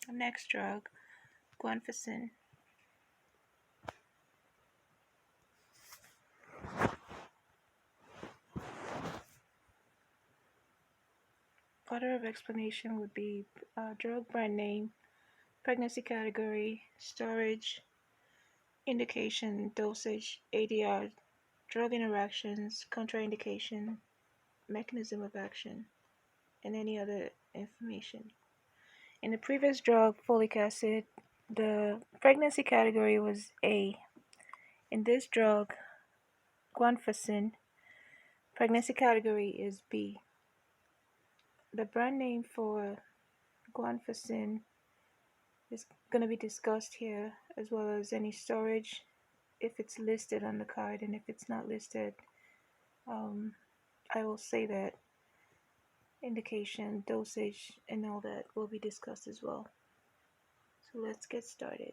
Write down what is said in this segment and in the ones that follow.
Next drug, Guanfacine. Order of explanation would be drug brand name, pregnancy category, storage, indication, dosage, ADR, drug interactions, contraindication, mechanism of action, and any other information. In the previous drug, folic acid, the pregnancy category was A. In this drug, Guanfacine, pregnancy category is B. The brand name for Guanfacine is going to be discussed here, as well as any storage, if it's listed on the card, and if it's not listed, I will say that indication, dosage, and all that will be discussed as well. So let's get started.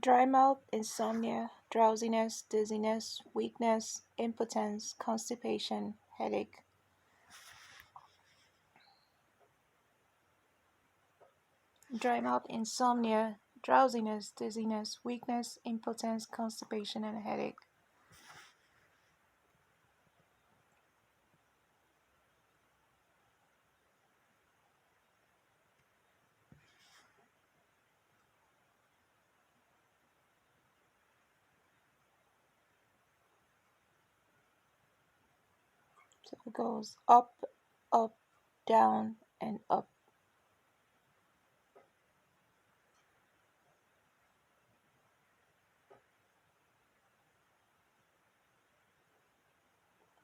Dry mouth, insomnia, drowsiness, dizziness, weakness, impotence, constipation, headache. Dry mouth, insomnia, drowsiness, dizziness, weakness, impotence, constipation, and headache. So it goes up, up, down, and up.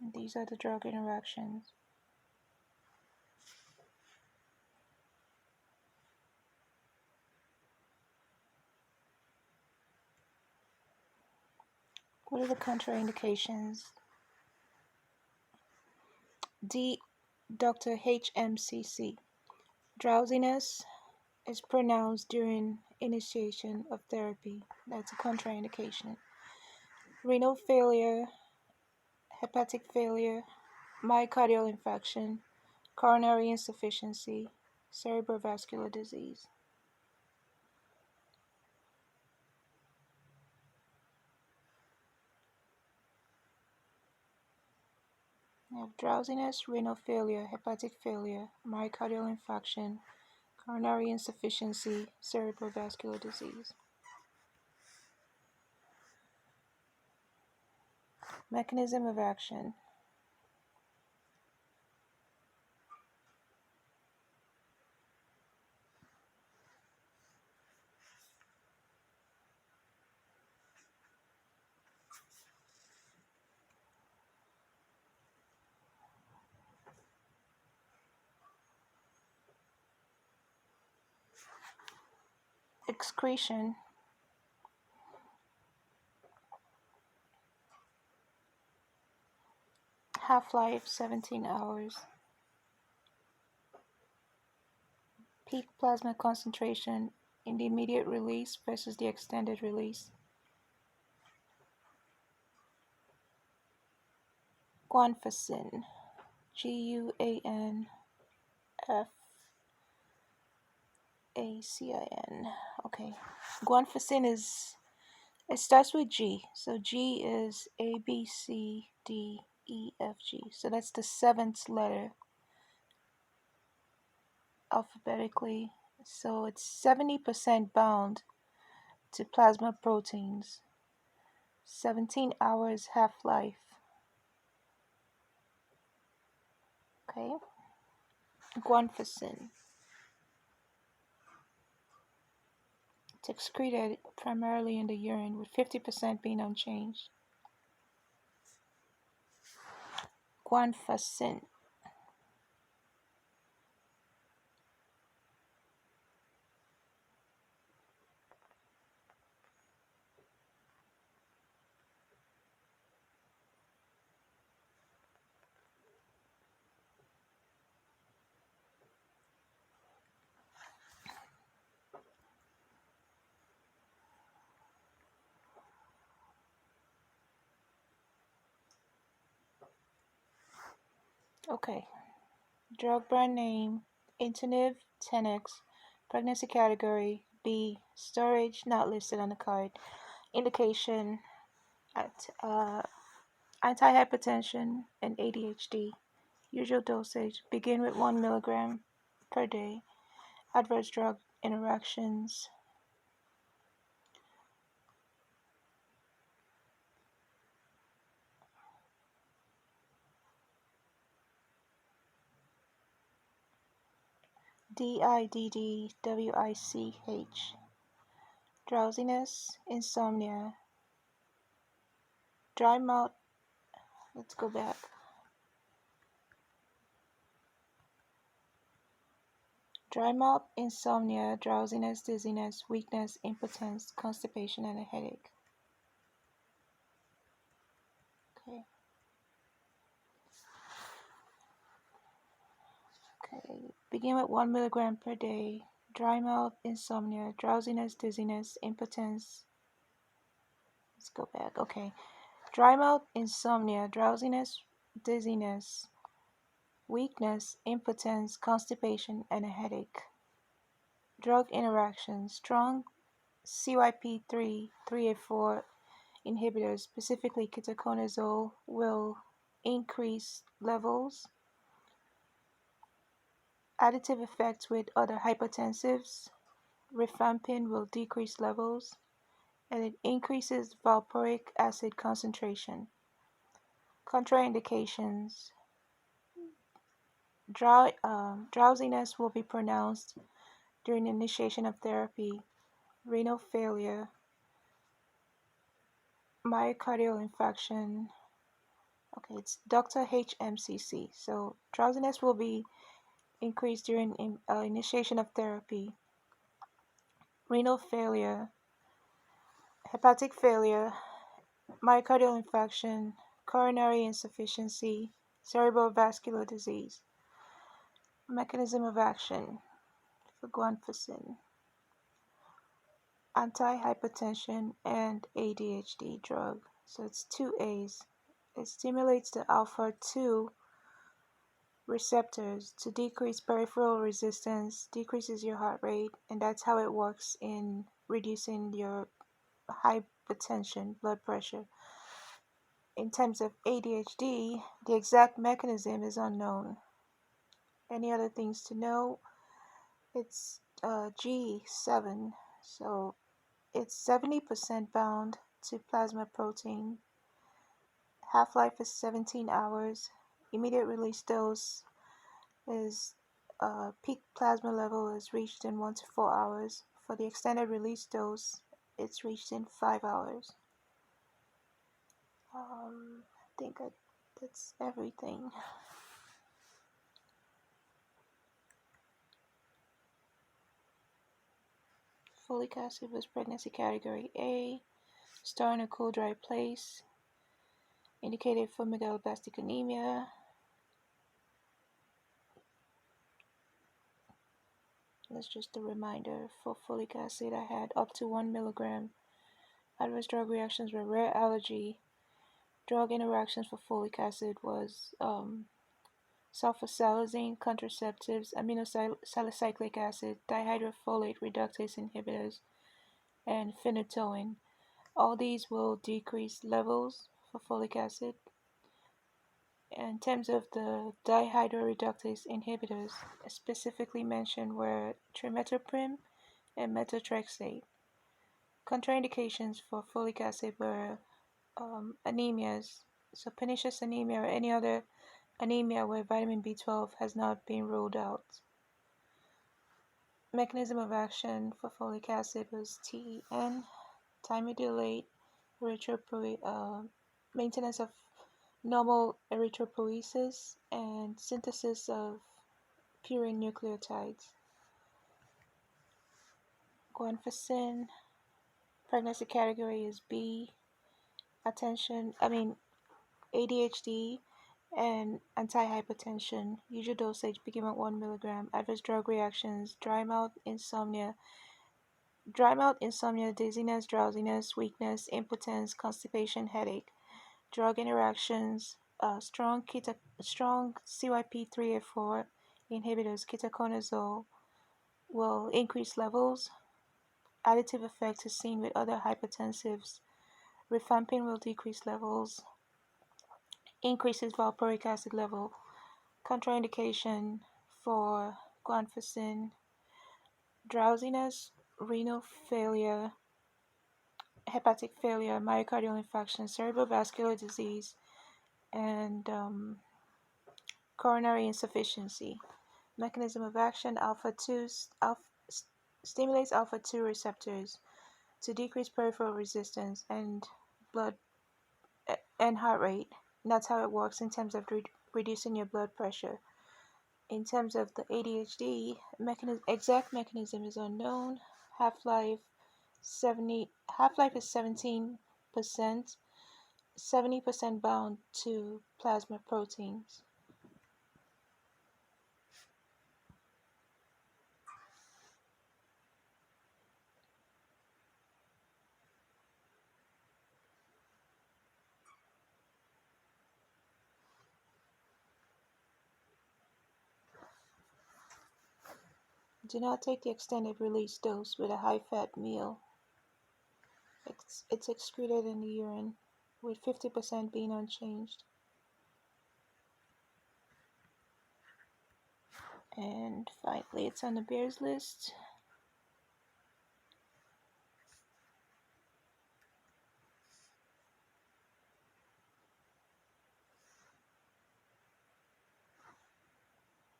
And these are the drug interactions. What are the contraindications? D. Dr. HMCC. Drowsiness is pronounced during initiation of therapy. That's a contraindication. Renal failure, hepatic failure, myocardial infarction, coronary insufficiency, cerebrovascular disease. We have drowsiness, renal failure, hepatic failure, myocardial infarction, coronary insufficiency, cerebrovascular disease. Mechanism of action. Excretion. Half-life 17 hours. Peak plasma concentration in the immediate release versus the extended release. Guanfacine. Guanfacin. Okay. Guanfacine it starts with G. So G is A, B, C, D, E, F, G. So that's the seventh letter alphabetically. So it's 70% bound to plasma proteins. 17 hours half-life. Okay. Guanfacine. It's excreted primarily in the urine, with 50% being unchanged. Guanfacine. Okay. Drug brand name, Intensive 10x. Pregnancy category, B. Storage not listed on the card. Indication at anti-hypertension and ADHD. Usual dosage, begin with 1 milligram per day. Adverse drug interactions. DIDDWICH. Drowsiness, insomnia, dry mouth. Let's go back. Dry mouth, insomnia, drowsiness, dizziness, weakness, impotence, constipation, and a headache. Okay. Okay. Begin with 1 milligram per day. Dry mouth, insomnia, drowsiness, dizziness, impotence. Let's go back. Okay. Dry mouth, insomnia, drowsiness, dizziness, weakness, impotence, constipation, and a headache. Drug interactions. Strong CYP3, 3A4 inhibitors, specifically ketoconazole, will increase levels. Additive effects with other hypertensives. Rifampin will decrease levels, and it increases valproic acid concentration. Contraindications. Drowsiness will be pronounced during initiation of therapy. Renal failure, myocardial infarction. Okay, it's Dr. HMCC. So drowsiness will be increased during initiation of therapy. Renal failure, hepatic failure, myocardial infarction, coronary insufficiency, cerebrovascular disease. Mechanism of action for guanfacine. Anti-hypertension and ADHD drug. So it's 2A's. It stimulates the alpha 2 receptors to decrease peripheral resistance, decreases your heart rate, and that's how it works in reducing your hypertension, blood pressure. In terms of ADHD, the exact mechanism is unknown. Any other things to know? It's G7, so it's 70% bound to plasma protein. Half-life is 17 hours. Immediate release dose is peak plasma level is reached in 1 to 4 hours. For the extended release dose, it's reached in 5 hours. I think that's everything. Folic acid was pregnancy category A. Store in a cool, dry place. Indicated for megaloblastic anemia. That's just a reminder. For folic acid, I had up to 1 milligram. Adverse drug reactions were rare allergy. Drug interactions for folic acid was sulfasalazine, contraceptives, aminosalicylic acid, dihydrofolate reductase inhibitors, and phenytoin. All these will decrease levels for folic acid. In terms of the dihydroreductase inhibitors, specifically mentioned were trimethoprim and methotrexate. Contraindications for folic acid were anemias, so pernicious anemia or any other anemia where vitamin B12 has not been ruled out. Mechanism of action for folic acid was TEN, time-delayed maintenance of normal erythropoiesis, and synthesis of purine nucleotides. Guanfacine, pregnancy category is B. ADHD and anti-hypertension. Usual dosage begin at 1 milligram. Adverse drug reactions: dry mouth, insomnia, dizziness, drowsiness, weakness, impotence, constipation, headache. Drug interactions: strong CYP3A4 inhibitors, ketoconazole, will increase levels. Additive effect is seen with other hypertensives. Rifampin will decrease levels. Increases valproic acid level. Contraindication for guanfacine: drowsiness, renal failure, hepatic failure, myocardial infarction, cerebrovascular disease, and coronary insufficiency. Mechanism of action: stimulates alpha 2 receptors to decrease peripheral resistance and blood and heart rate. And that's how it works in terms of reducing your blood pressure. In terms of the ADHD, exact mechanism is unknown. Half-life is 17%, 70% bound to plasma proteins. Do not take the extended release dose with a high-fat meal. It's excreted in the urine, with 50% being unchanged. And finally, it's on the bears list.